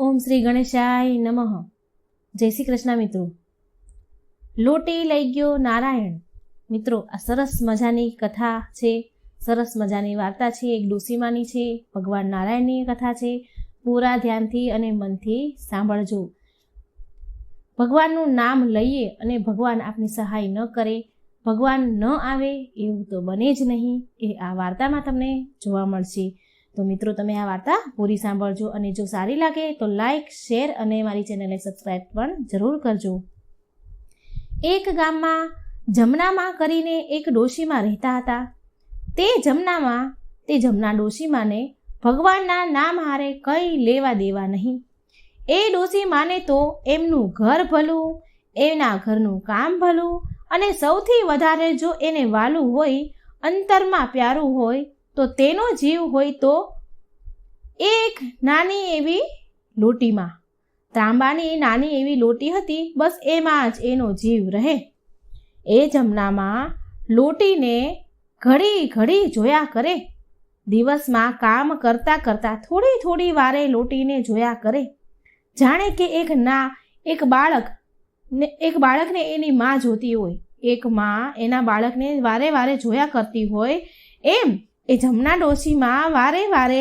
ઓમ શ્રી ગણેશાય નમઃ. જય શ્રી કૃષ્ણ મિત્રો. લોટી લઈ ગયો નારાયણ. મિત્રો, આ સરસ મજાની કથા છે, સરસ મજાની વાર્તા છે, એક ડોસીમાની છે, ભગવાન નારાયણની કથા છે. પૂરા ધ્યાનથી અને મનથી સાંભળજો. ભગવાનનું નામ લઈએ અને ભગવાન આપની સહાય ન કરે, ભગવાન ન આવે એવું તો બને જ નહીં. એ આ વાર્તામાં તમને જોવા મળશે. તો મિત્રો, તમે આ વાર્તા પૂરી સાંભળજો અને જો સારી લાગે તો લાઈક, શેર અને મારી ચેનલને સબસ્ક્રાઈબ પણ જરૂર કરજો. એક ગામમાં જમનામાં કરીને એક ડોશીમાં રહેતા હતા. તે જમના ડોશીમાને ભગવાનના નામ હારે કંઈ લેવા દેવા નહીં. એ ડોશીમાને તો એમનું ઘર ભલું, એના ઘરનું કામ ભલું અને સૌથી વધારે જો એને વાલું હોય, અંતરમાં પ્યારું હોય તો તેનો જીવ હોય તો એક નાની એવી લોટીમાં. તાંબાની નાની એવી લોટી હતી, બસ એમાં જ એનો જીવ રહે. એ જમનામાં લોટીને ઘડી ઘડી જોયા કરે. દિવસમાં કામ કરતાં કરતાં થોડી વારે લોટીને જોયા કરે. જાણે કે એક બાળકને એની માં જોતી હોય, એક માં એના બાળકને વારે વારે જોયા કરતી હોય, એમ એ જમના ડોશીમાં વારે વારે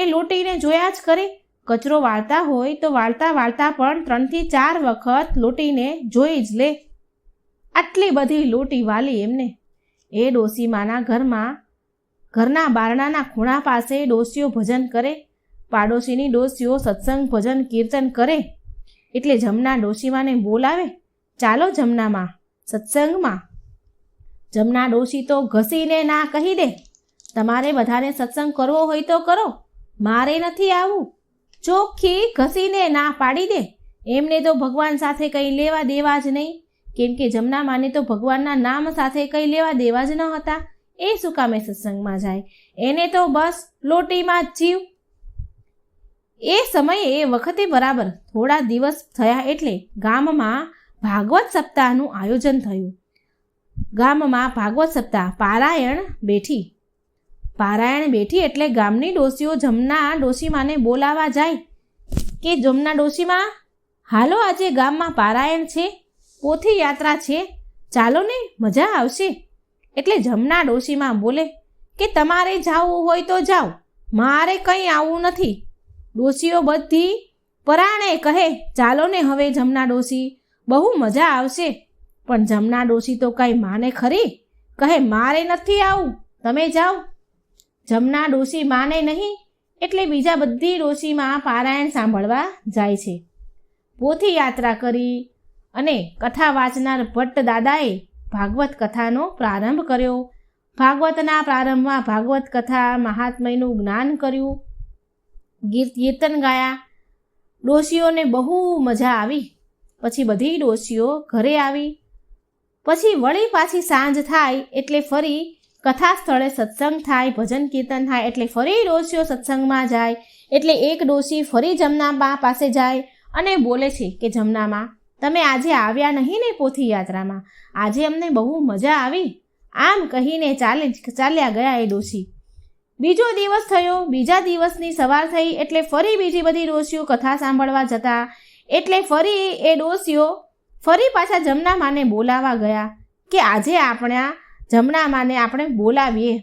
એ લોટીને જોયા જ કરે. કચરો વાળતા હોય તો વાળતા પણ 3 થી 4 વખત લોટીને જોઈ જ લે. આટલી બધી લોટી વાલી એમને. એ ડોશીમાના ઘરના બારણાના ખૂણા પાસે ડોશીઓ ભજન કરે. પાડોશીની ડોશીઓ સત્સંગ, ભજન, કીર્તન કરે એટલે જમના ડોશીમાને બોલાવે, ચાલો જમનામાં સત્સંગમાં. જમના ડોશી તો ઘસીને ના કહી દે, તમારે બધાને સત્સંગ કરવો હોય તો કરો, મારે નથી આવવું. ચોખ્ખી ઘસીને ના પાડી દે. એમને તો ભગવાન સાથે કંઈ લેવા દેવા જ નહીં, કેમ કે જમનામાને તો ભગવાનના નામ સાથે કંઈ લેવા દેવા જ ન હતા. એ શું કામે સત્સંગમાં જાય? એને તો બસ લોટીમાં જ જીવ. એ સમયે એ વખતે બરાબર થોડા દિવસ થયા એટલે ગામમાં ભાગવત સપ્તાહનું આયોજન થયું. ગામમાં ભાગવત સપ્તાહ પારાયણ બેઠી એટલે ગામની ડોશીઓ જમના ડોશીમાને બોલાવા જાય કે જમના ડોશીમાં, હાલો આજે ગામમાં પારાયણ છે, પોથી યાત્રા છે, ચાલો ને, મજા આવશે. એટલે જમના ડોશીમાં બોલે કે તમારે જાવું હોય તો જાઓ, મારે કંઈ આવવું નથી. ડોશીઓ બધી પરાણે કહે, ચાલો ને હવે જમના ડોશી, બહુ મજા આવશે. પણ જમના ડોશી તો કંઈ માને ખરી, કહે મારે નથી આવું, તમે જાઓ. જમના ડોશી માને નહીં એટલે બીજા બધી ડોશીમાં પારાયણ સાંભળવા જાય છે. પોથી યાત્રા કરી અને કથા વાંચનાર ભટ્ટ દાદાએ ભાગવત કથાનો પ્રારંભ કર્યો. ભાગવતના પ્રારંભમાં ભાગવત કથા મહાત્મ્યનું જ્ઞાન કર્યું, કીર્તન ગાયા. ડોશીઓને બહુ મજા આવી. પછી બધી ડોશીઓ ઘરે આવી. પછી વળી પાછી સાંજ થાય એટલે ફરી કથા સ્થળે સત્સંગ થાય, ભજન કીર્તન થાય એટલે ફરી ડોશીઓ સત્સંગમાં જાય. એટલે એક ડોશી ફરી જમનાબા પાસે જાય અને બોલે છે કે જમનામાં, તમે આજે આવ્યા નહીં ને પોથી યાત્રામાં, આજે અમને બહુ મજા આવી. આમ કહીને ચાલ્યા ગયા એ ડોશી. બીજો દિવસ થયો. બીજા દિવસની સવાર થઈ એટલે ફરી બીજી બધી ડોશીઓ કથા સાંભળવા જતા. એટલે ફરી એ ડોશીઓ ફરી પાછા જમનામાને બોલાવા ગયા કે આજે આપણા જમનામાને આપણે બોલાવીએ,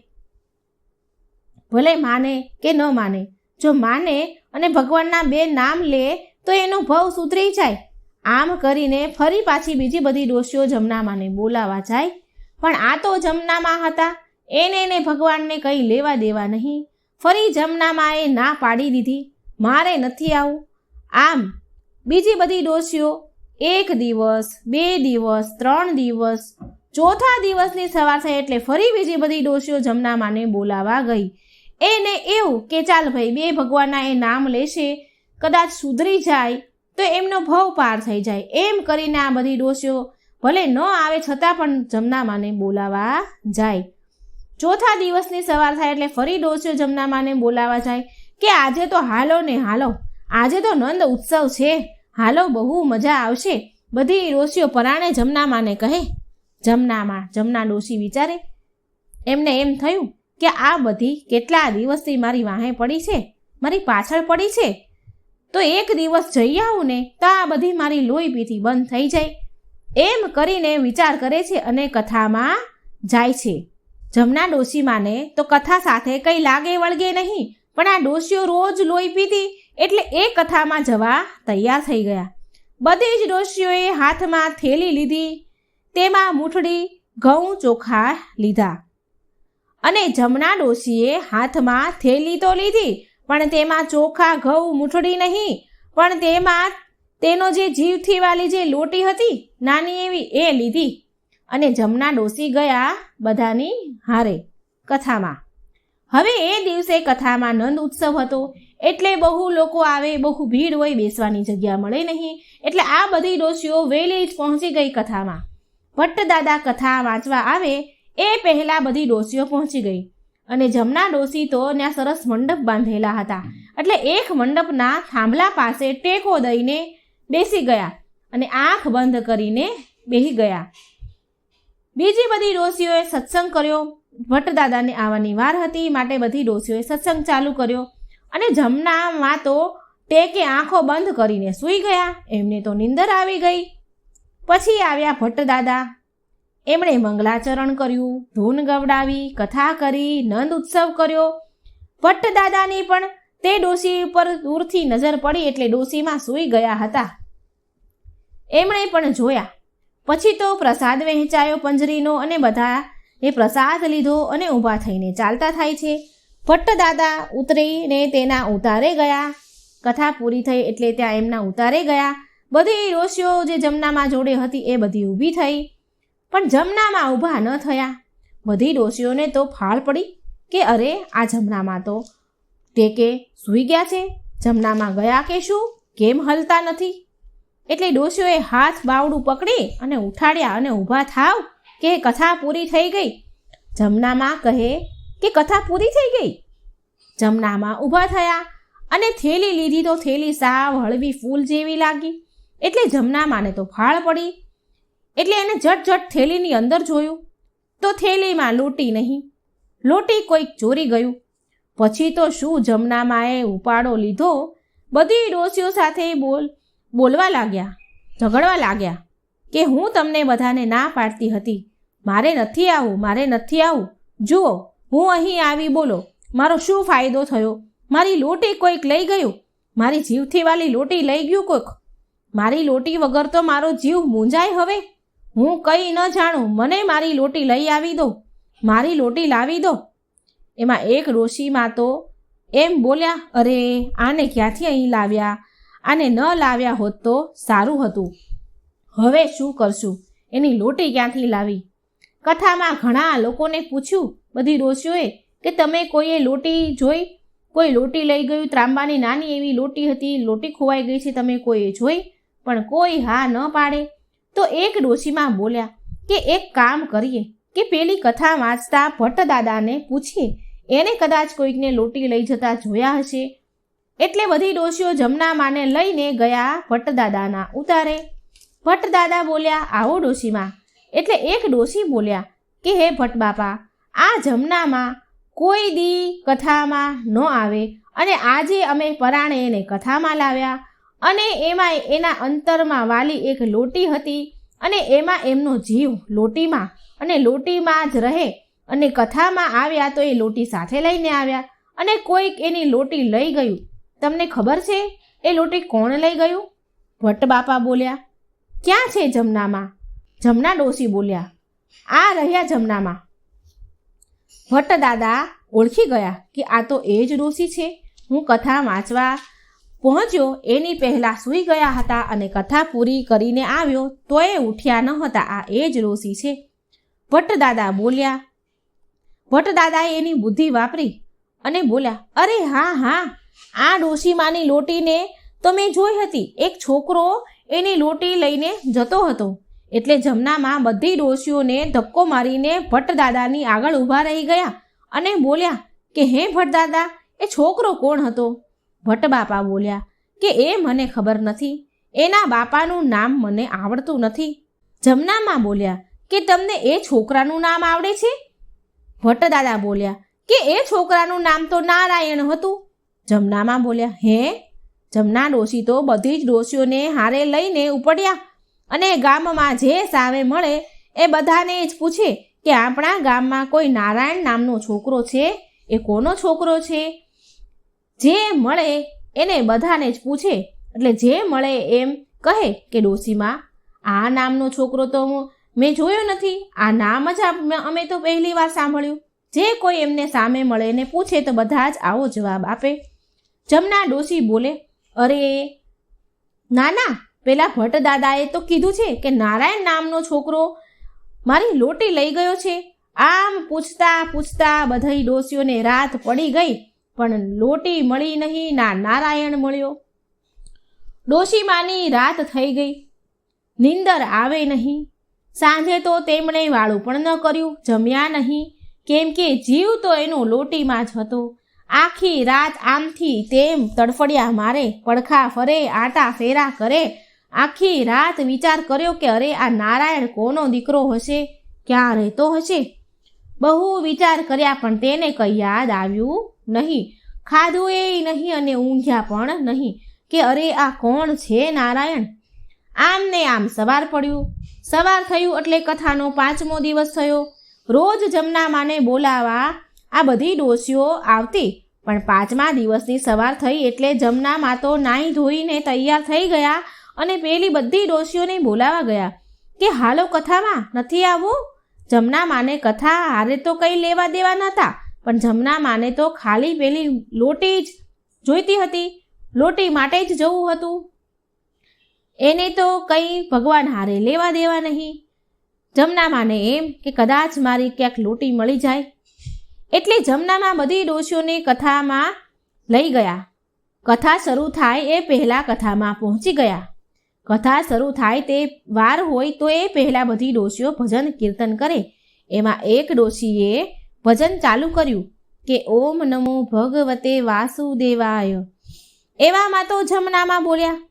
ભલે માને કે ન માને. જો માને અને ભગવાનના 2 નામ લે તો એનો ભવ સુધરી જાય. આમ કરીને ફરી પાછી બીજી બધી ડોશીઓ જમનામાને બોલાવા જાય. પણ આ તો જમનામાં હતા, એને ભગવાનને કંઈ લેવા દેવા નહીં. ફરી જમનામાએ ના પાડી દીધી, મારે નથી આવું. આમ બીજી બધી ડોશીઓ 1 દિવસ, 2 દિવસ, 3 દિવસ, ચોથા દિવસની સવાર થઈ એટલે ફરી બીજી બધી ડોશીઓ જમનામાને બોલાવા ગઈ. એને એવું કે ચાલ ભાઈ, 2 ભગવાનના એ નામ લેશે, કદાચ સુધરી જાય તો એમનો ભવ પાર થઈ જાય. એમ કરીને આ બધી ડોશીઓ ભલે ન આવે છતાં પણ જમનામાને બોલાવા જાય. ચોથા દિવસની સવાર થાય એટલે ફરી ડોશીઓ જમનામાને બોલાવા જાય કે આજે તો હાલો ને હાલો, આજે તો નંદ ઉત્સવ છે, હાલો, બહુ મજા આવશે. બધી ડોશીઓ પરાણે જમનામાને કહે. જમના ડોશી વિચારે, એમને એમ થયું કે આ બધી કેટલા દિવસથી મારી વાહે પડી છે, મારી પાછળ પડી છે, તો એક દિવસ જઈ આવું ને તો આ બધી મારી લોહી પીતી બંધ થઈ જાય. એમ કરીને વિચાર કરે છે અને કથામાં જાય છે. જમના ડોશીમાને તો કથા સાથે કંઈ લાગે વળગે નહીં, પણ આ ડોશીઓ રોજ લોહી પીતી એટલે એ કથામાં જવા તૈયાર થઈ ગયા. બધી જ ડોશીઓએ હાથમાં થેલી લીધી, તેમાં મૂઠડી ઘઉં ચોખા લીધા. અને જમના ડોશીએ હાથમાં થેલી તો લીધી, પણ તેમાં ચોખા ઘઉં મૂઠડી નહીં, પણ તેમાં તેનો જે જીવથી વાલી જે લોટી હતી નાની એવી એ લીધી. અને જમના ડોશી ગયા બધાની હારે કથામાં. હવે એ દિવસે કથામાં નંદ ઉત્સવ હતો, એટલે બહુ લોકો આવે, બહુ ભીડ હોય, બેસવાની જગ્યા મળે નહીં, એટલે આ બધી ડોશીઓ વહેલી જ પહોંચી ગઈ કથામાં. ભટ્ટદાદા કથા વાંચવા આવે એ પહેલાં બધી ડોશીઓ પહોંચી ગઈ. અને જમના ડોશી તો ત્યાં સરસ મંડપ બાંધેલા હતા, એટલે એક મંડપના થાંભલા પાસે ટેકો દઈને બેસી ગયા અને આંખ બંધ કરીને બેસી ગયા. બીજી બધી ડોશીઓએ સત્સંગ કર્યો. ભટ્ટદાદાને આવવાની વાર હતી, માટે બધી ડોશીઓએ સત્સંગ ચાલુ કર્યો. અને જમનામાં તો ટેકે આંખો બંધ કરીને સૂઈ ગયા. એમને તો નીંદર આવી ગઈ. પછી આવ્યા ભટ્ટદાદા. એમણે મંગલાચરણ કર્યું, ધૂન ગવડાવી, કથા કરી, નંદ ઉત્સવ કર્યો. ભટ્ટદાદાની પણ તે ડોશી ઉપર દૂરથી નજર પડી એટલે ડોશીમાં સૂઈ ગયા હતા. એમણે પણ જોયા. પછી તો પ્રસાદ વહેંચાયો પંજરીનો અને બધા એ પ્રસાદ લીધો અને ઊભા થઈને ચાલતા થાય છે. ભટ્ટદાદા ઉતરીને તેના ઉતારે ગયા. કથા પૂરી થઈ એટલે ત્યાં એમના ઉતારે ગયા. બધી ડોશીઓ જે જમનામાં જોડે હતી એ બધી ઊભી થઈ, પણ જમનામાં ઊભા ન થયા. બધી ડોશીઓને તો ફાળ પડી કે અરે આ જમનામાં તો ટેકે સૂઈ ગયા છે, જમનામાં ગયા કે શું, કેમ હલતા નથી? એટલે ડોશીઓએ હાથ બાવડું પકડી અને ઉઠાડ્યા અને ઊભા થાવ કે કથા પૂરી થઈ ગઈ. જમનામાં કહે કે કથા પૂરી થઈ ગઈ. જમનામાં ઊભા થયા અને થેલી લીધી તો થેલી સાવ હળવી ફૂલ જેવી લાગી. એટલે જમનામાને તો ફાળ પડી. એટલે એને ઝટ થેલીની અંદર જોયું તો થેલીમાં લોટી નહીં, લોટી કોઈક ચોરી ગયું. પછી તો શું જમનામાએ ઉપાડો લીધો, બધી ડોશીઓ સાથે બોલવા લાગ્યા, ઝઘડવા લાગ્યા કે હું તમને બધાને ના પાડતી હતી, મારે નથી આવું, મારે નથી આવું. જુઓ હું અહીં આવી, બોલો મારો શું ફાયદો થયો? મારી લોટી કોઈક લઈ ગયું, મારી જીવથી વાલી લોટી લઈ ગયું કોઈક. મારી લોટી વગર તો મારો જીવ મૂંઝાય. હવે હું કંઈ ન જાણું, મને મારી લોટી લઈ આવી દો, મારી લોટી લાવી દો. એમાં એક ડોશીમાં તો એમ બોલ્યા, અરે આને ક્યાંથી અહીં લાવ્યા, આને ન લાવ્યા હોત તો સારું હતું. હવે શું કરશું, એની લોટી ક્યાંથી લાવી? કથામાં ઘણા લોકોને પૂછ્યું બધી ડોશીઓએ કે તમે કોઈએ લોટી જોઈ, કોઈ લોટી લઈ ગયું, ત્રાંબાની નાની એવી લોટી હતી, લોટી ખોવાઈ ગઈ છે, તમે કોઈએ જોઈ? પણ કોઈ હા ન પાડે. તો એક ડોશીમાં બોલ્યા કે એક કામ કરીએ કે પેલી કથા વાંચતા ભટ્ટદાદાને પૂછીએ, એને કદાચ કોઈકને લોટી લઈ જતા જોયા હશે. એટલે બધી ડોશીઓ જમનામાને લઈને ગયા ભટ્ટદાદાના ઉતારે. ભટ્ટદાદા બોલ્યા, આવો ડોશીમાં. એટલે એક ડોશી બોલ્યા કે હે ભટ્ટ બાપા, આ જમનામાં કોઈ દી કથામાં ન આવે અને આજે અમે પરાણે એને કથામાં લાવ્યા અને એમાં એના અંતરમાં વાલી એક લોટી હતી અને એમાં એમનો જીવ લોટીમાં અને લોટીમાં જ રહે અને કથામાં આવ્યા તો એ લોટી સાથે લઈને આવ્યા અને કોઈક એની લોટી લઈ ગયું. તમને ખબર છે એ લોટી કોણ લઈ ગયું? ભટ્ટ બાપા બોલ્યા, ક્યાં છે જમનામાં? જમના ડોશી બોલ્યા, આ રહ્યા જમનામાં. ભટ્ટદાદા ઓળખી ગયા કે આ તો એ જ ડોશી છે. હું કથા વાંચવા પહોંચ્યો એની પહેલાં સૂઈ ગયા હતા અને કથા પૂરી કરીને આવ્યો તોય ઉઠ્યા ન હતા, આ એ જ ડોશી છે. ભટ્ટદાદા બોલ્યા. ભટ્ટદાદાએ એની બુદ્ધિ વાપરી અને બોલ્યા, અરે હા, આ ડોશીમાની લોટીને તો મેં જોઈ હતી. એક છોકરો એની લોટી લઈને જતો હતો. એટલે જમનામાં બધી ડોશીઓને ધક્કો મારીને ભટ્ટદાદાની આગળ ઊભા રહી ગયા અને બોલ્યા કે હે ભટ્ટદાદા, એ છોકરો કોણ હતો? ભટ્ટ બાપા બોલ્યા કે એ મને ખબર નથી, એના બાપાનું નામ મને આવડતું નથી. જમનામાં બોલ્યા કે તમને એ છોકરાનું નામ આવડે છે? ભટ્ટદાદા બોલ્યા કે એ છોકરાનું નામ તો નારાયણ હતું. જમનામાં બોલ્યા, હે જમના ડોશી તો બધી જ ડોશીઓને હારે લઈને ઉપડ્યા અને ગામમાં જે સામે મળે એ બધાને જ પૂછે કે આપણા ગામમાં કોઈ નારાયણ નામનો છોકરો છે, એ કોનો છોકરો છે? જે મળે એને બધાને જ પૂછે, એટલે જે મળે એમ કહે કે ડોશીમાં, આ નામનો છોકરો તો મેં જોયો નથી, આ નામ જ અમે તો પહેલી વાર સાંભળ્યું. જે કોઈ એમને સામે મળે ને પૂછે તો બધા જ આવો જવાબ આપે. જમના ડોશી બોલે, અરે ના, પેલા ભટ્ટ દાદાએ તો કીધું છે કે નારાયણ નામનો છોકરો મારી લોટી લઈ ગયો છે. આમ પૂછતા પૂછતા બધી ડોશીઓને રાત પડી ગઈ, પણ લોટી મળી નહીં, ના નારાયણ મળ્યો. ડોશીમાની રાત થઈ ગઈ, નીંદર આવે નહીં. સાંજે તો તેમણે વાળું પણ ન કર્યું, જમ્યા નહીં, કેમ કે જીવ તો એનો લોટીમાં જ હતો. આખી રાત આમથી તેમ તડફડિયા મારે, પડખા ફરે, આટા ફેરા કરે. આખી રાત વિચાર કર્યો કે અરે આ નારાયણ કોનો દીકરો હશે, ક્યાં રહેતો હશે. બહુ વિચાર કર્યા પણ તેને કંઈ યાદ આવ્યું નહીં. ખાધું એ નહીં અને ઊંઘ્યા પણ નહીં કે અરે આ કોણ છે નારાયણ. આમ ને આમ સવાર પડ્યું. સવાર થયું એટલે કથાનો 5મો દિવસ થયો. રોજ જમનામાને બોલાવા આ બધી ડોશીઓ આવતી, પણ 5મા દિવસની સવાર થઈ એટલે જમનામા તો નાહી ધોઈને તૈયાર થઈ ગયા અને પેલી બધી ડોશીઓને બોલાવા ગયા કે હાલો કથામાં નથી આવવું. જમનામાને કથા હારે તો કંઈ લેવા દેવા નહોતા, પણ જમનામાને તો ખાલી પેલી લોટી જ જોઈતી હતી, લોટી માટે જ જવું હતું. એને તો કંઈ ભગવાન હારે લેવા દેવા નહીં. જમનામાને એમ કે કદાચ મારી ક્યાંક લોટી મળી જાય, એટલે જમનામાં બધી ડોશીઓને કથામાં લઈ ગયા. કથા શરૂ થાય એ પહેલાં કથામાં પહોંચી ગયા. કથા શરૂ થાય તે વાર હોય તો એ પહેલાં બધી ડોશીઓ ભજન કીર્તન કરે. એમાં એક ડોશીએ ભજન ચાલુ કર્યું કે ઓમ નમો ભગવતે વાસુદેવાય. એવામાં તો જમનામાં બોલ્યા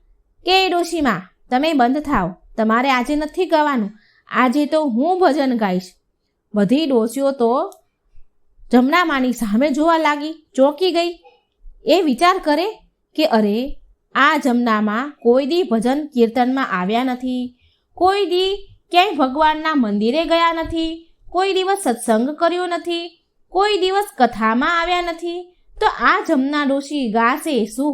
કે ડોશીમાં તમે બંધ થાવ, તમારે આજે નથી ગાવાનું, આજે તો હું ભજન ગાઈશ. બધી ડોશીઓ તો જમનામાની સામે જોવા લાગી, ચોંકી ગઈ. એ વિચાર કરે કે અરે આ જમનામાં કોઈ દી ભજન કીર્તનમાં આવ્યા નથી, કોઈ દી ક્યાંય ભગવાનના મંદિરે ગયા નથી, કોઈ દિવસ સત્સંગ કર્યો નથી, કોઈ દિવસ કથામાં આવ્યા નથી, તો આ જમના ડોશી ગાશે શું?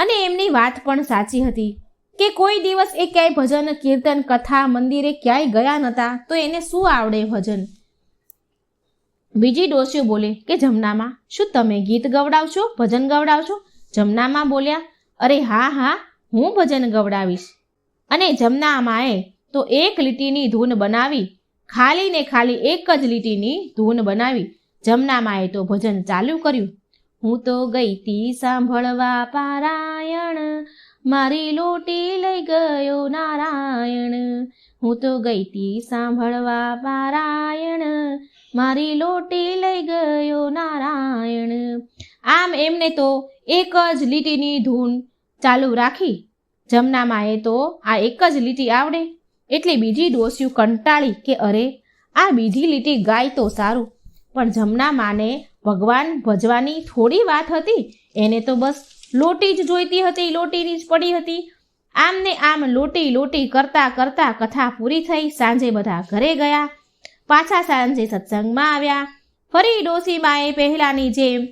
અને એમની વાત પણ સાચી હતી કે કોઈ દિવસ એ ક્યાંય ભજન કીર્તન કથા મંદિરે ક્યાંય ગયા નહોતા, તો એને શું આવડે ભજન? બીજી ડોશીઓ બોલે કે જમનામાં, શું તમે ગીત ગવડાવશો, ભજન ગવડાવશો? જમનામાં બોલ્યા, અરે હા, હું ભજન ગવડાવીશ. અને જમનામાએ તો એક લીટીની ધૂન બનાવી, ખાલી ને ખાલી એક જ લીટીની ધૂન બનાવી. જમનામાએ તો ભજન ચાલુ કર્યું. હું તો ગઈ તી સાંભળવા પારાયણ, મારી લોટી લઈ ગયો નારાયણ. હું તો ગઈ તી સાંભળવા પારાયણ, મારી લોટી લઈ ગયો નારાયણ. આમ એમને તો એક જ લીટીની ધૂન ચાલુ રાખી. જમનામાએ તો આ એક જ લીટી આવડે, એટલે બીજી ડોશીઓ કંટાળી કે અરે આ બીજી લીટી ગાય તો સારું. પણ જમનામાને ભગવાન ભજવાની થોડી વાત હતી, એને તો બસ લોટી જ જોઈતી હતી, લોટીની જ પડી હતી. આમ ને આમ લોટી કરતા કરતા કથા પૂરી થઈ. સાંજે બધા ઘરે ગયા. પાછા સાંજે સત્સંગમાં આવ્યા. ફરી ડોશીમાએ પહેલાંની જેમ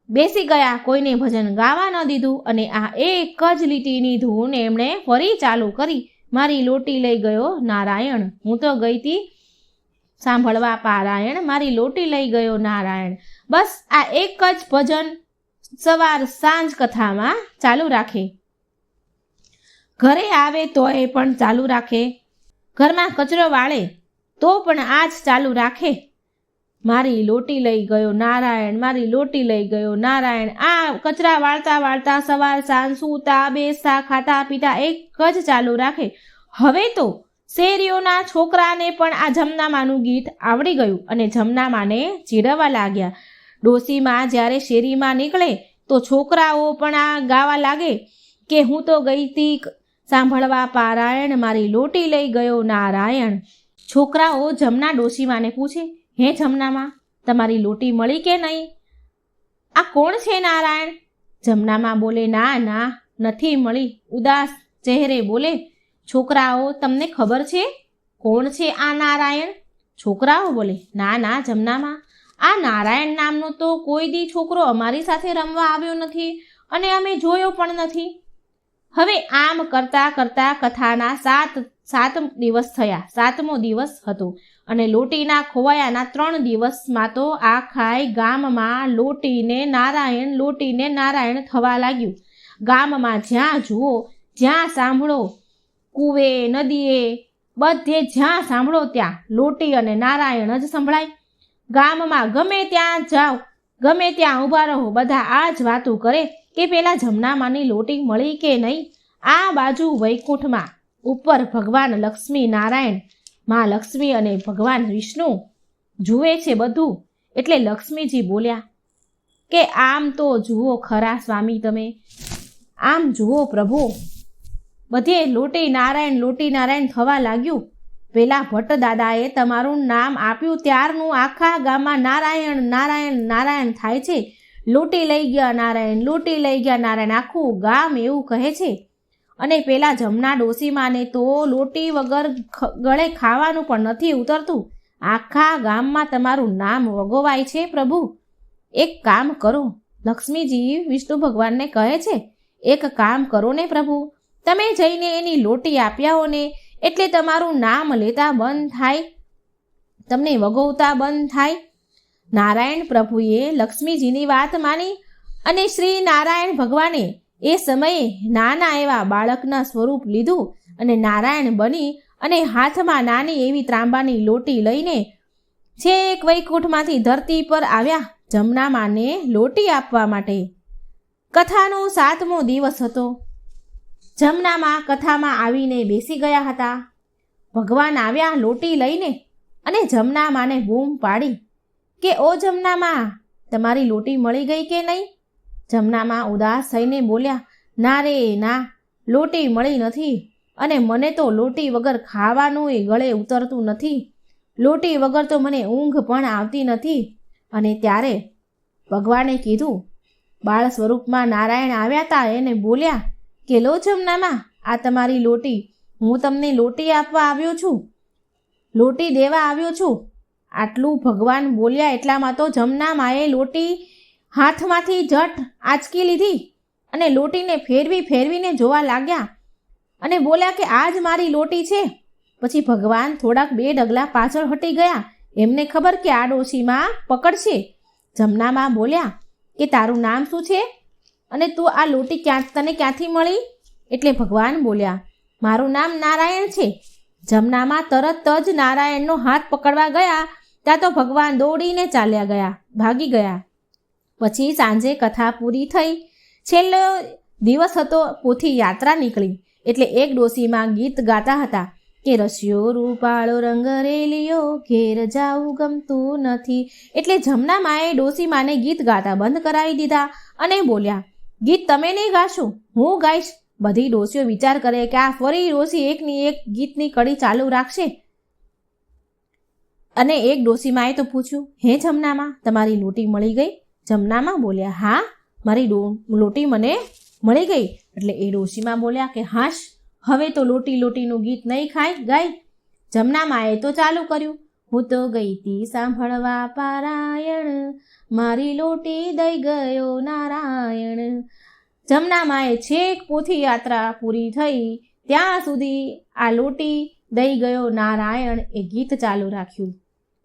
બેસી ગયા, કોઈને ભજન ગાવા ન દીધું અને આ એક જ લીટીની ધૂન એમણે ફરી ચાલુ કરી. મારી લોટી લઈ ગયો નારાયણ, હું તો ગઈ તી સાંભળવા પારાયણ, મારી લોટી લઈ ગયો નારાયણ. બસ આ એક જ ભજન સવાર સાંજ કથામાં ચાલુ રાખે. ઘરે આવે તો એ પણ ચાલુ રાખે, ઘરમાં કચરો વાળે તો પણ આ જ ચાલુ રાખે. મારી લોટી લઈ ગયો નારાયણ, મારી લોટી લઈ ગયો નારાયણ. આ કચરા વાળતા વાળતા સવાર સાંજ સૂતા બેસતા ખાતા પીતા એક જ ચાલુ રાખે. હવે તો શેરીઓના છોકરાને પણ આ જમનામાનું ગીત આવડી ગયું અને જમનામાને ચીડવવા લાગ્યા. ડોશીમાં જ્યારે શેરીમાં નીકળે તો છોકરાઓ પણ આ ગાવા લાગે કે હું તો ગઈ તી સાંભળવા પારાયણ, મારી લોટી લઈ ગયો નારાયણ. છોકરાઓ જમના ડોશીમાને પૂછે, હે જમનામાં, તમારી લોટી મળી કે નહીં? આ કોણ છે નારાયણ? જમનામાં બોલે, ના ના, નથી મળી. ઉદાસ ચહેરે બોલે, છોકરાઓ, તમને ખબર છે કોણ છે આ નારાયણ? છોકરાઓ બોલે, ના ના જમનામાં, આ નારાયણ નામનો તો કોઈ દી છોકરો અમારી સાથે રમવા આવ્યો નથી અને અમે જોયો પણ નથી. હવે આમ કરતા કરતા કથાના સાત દિવસ થયા. 7મો દિવસ હતો અને લોટીના ખોવાયાના 3 દિવસમાં તો આખાય ગામમાં લોટીને નારાયણ થવા લાગ્યું. ગામમાં જ્યાં જુઓ, જ્યાં સાંભળો, કૂવે, નદીએ, બધે જ્યાં સાંભળો ત્યાં લોટી અને નારાયણ જ સંભળાય. ગામમાં ગમે ત્યાં જાઓ, ગમે ત્યાં ઊભા રહો, બધા આ જ વાતું કરે કે પેલા જમનામાની લોટી મળી કે નહીં. આ બાજુ વૈકુંઠમાં ઉપર ભગવાન લક્ષ્મી નારાયણ, માં લક્ષ્મી અને ભગવાન વિષ્ણુ જુએ છે બધું. એટલે લક્ષ્મીજી બોલ્યા કે આમ તો જુઓ ખરા સ્વામી, તમે આમ જુઓ પ્રભુ. બધે લોટી નારાયણ થવા લાગ્યું. પેલા ભટ્ટ દાદાએ તમારું નામ આપ્યું ત્યારનું આખા ગામમાં નારાયણ થાય છે. લોટી લઈ ગયા નારાયણ, આખું ગામ એવું કહે છે. અને પેલા જમના ડોસીમાને તો લોટી વગર ગળે ખાવાનું પણ નથી ઉતરતું. આખા ગામમાં તમારું નામ વગોવાય છે પ્રભુ. એક કામ કરો, લક્ષ્મીજી વિષ્ણુ ભગવાનને કહે છે, એક કામ કરો ને પ્રભુ, તમે જઈને એની લોટી આપ્યાઓ ને એટલે તમારું નામ લેતા બંધ થાય, તમને વગોવતા બંધ થાય. નારાયણ પ્રભુએ લક્ષ્મીજીની વાત માની અને શ્રી નારાયણ ભગવાને એ સમયે નાના એવા બાળકના સ્વરૂપ લીધું અને નારાયણ બની અને હાથમાં નાની એવી ત્રાંબાની લોટી લઈને છેક વૈકુંઠમાંથી ધરતી પર આવ્યા જમનામાને લોટી આપવા માટે. કથાનો 7મો દિવસ હતો. જમનામાં કથામાં આવીને બેસી ગયા હતા. ભગવાન આવ્યા લોટી લઈને અને જમનામાને બૂમ પાડી કે ઓ જમનામાં, તમારી લોટી મળી ગઈ કે નહીં? જમનામાં ઉદાસ થઈને બોલ્યા, ના રે ના, લોટી મળી નથી અને મને તો લોટી વગર ખાવાનું ગળે ઉતરતું નથી. લોટી વગર તો મને ઊંઘ પણ આવતી નથી. અને ત્યારે ભગવાને કીધું, બાળ સ્વરૂપમાં નારાયણ આવ્યા હતા. એને બોલ્યા કે લો જમનામાં, આ તમારી લોટી, હું તમને લોટી આપવા આવ્યો છું, લોટી દેવા આવ્યો છું. આટલું ભગવાન બોલ્યા એટલામાં તો જમનામાએ લોટી હાથમાંથી જટ આંચકી લીધી અને લોટીને ફેરવીને જોવા લાગ્યા અને બોલ્યા કે આ જ મારી લોટી છે. પછી ભગવાન થોડાક 2 ડગલા પાછળ હટી ગયા. એમને ખબર કે આ ડોશીમાં પકડશે. જમનામાં બોલ્યા કે તારું નામ શું છે અને તું આ લોટી તને ક્યાંથી મળી? એટલે ભગવાન બોલ્યા, મારું નામ નારાયણ છે. જમનામાં તરત જ નારાયણનો હાથ પકડવા ગયા ત્યાં તો ભગવાન દોડીને ચાલ્યા ગયા, ભાગી ગયા. પછી સાંજે કથા પૂરી થઈ. છેલ્લો દિવસ હતો, પોથી યાત્રા નીકળી. એટલે એક ડોશીમાં ગીત ગાતા હતા કે રસિયો રૂપાળો રંગ રેલિયો, ઘેર જાવું ગમતું નથી. એટલે જમનામાએ ડોશીમાને ગીત ગાતા બંધ કરાવી દીધા અને બોલ્યા, ગીત તમે નહીં ગાશો, હું ગાઈશ. બધી ડોશીઓ વિચાર કરે કે આ ફરી ડોશી એકની એક ગીતની કડી ચાલુ રાખશે. અને એક ડોશીમાએ તો પૂછ્યું, હે જમનામાં, તમારી લોટી મળી ગઈ? જમનામાં બોલ્યા, હા, મારી લોટી મને મળી ગઈ. એટલે એ ડોશીમાં બોલ્યા કે હાશ, હવે તો લોટીનું ગીત નહીં ગાય. જમનામાએ તો ચાલુ કર્યું, હું તો ગઈ તી સાંભળવા પારાયણ, મારી લોટી દઈ ગયો નારાયણ. જમનામાએ છેક પોથી યાત્રા પૂરી થઈ ત્યાં સુધી આ લોટી દઈ ગયો નારાયણ એ ગીત ચાલુ રાખ્યું.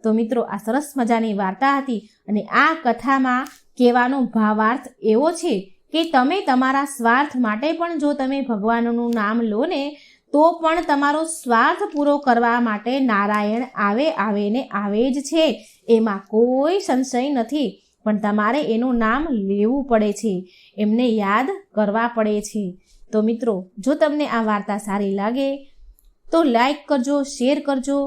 તો મિત્રો, આ સરસ મજાની વાર્તા હતી અને આ કથામાં કહેવાનો ભાવાર્થ એવો છે કે તમે તમારા સ્વાર્થ માટે પણ જો તમે ભગવાનનું નામ લો ને તો પણ તમારો સ્વાર્થ પૂરો કરવા માટે નારાયણ આવે જ છે. એમાં કોઈ સંશય નથી. પણ તમારે એનું નામ લેવું પડે છે, એમને યાદ કરવા પડે છે. તો મિત્રો, જો તમને આ વાર્તા સારી લાગે તો લાઈક કરજો, શેર કરજો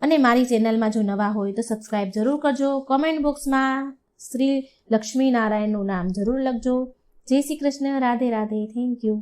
અને મારી ચેનલમાં જો નવા હોય તો સબસ્ક્રાઈબ જરૂર કરજો. કોમેન્ટ બોક્સમાં શ્રી લક્ષ્મી નારાયણનું નામ જરૂર લખજો. જય શ્રી કૃષ્ણ. રાધે રાધે. Thank you.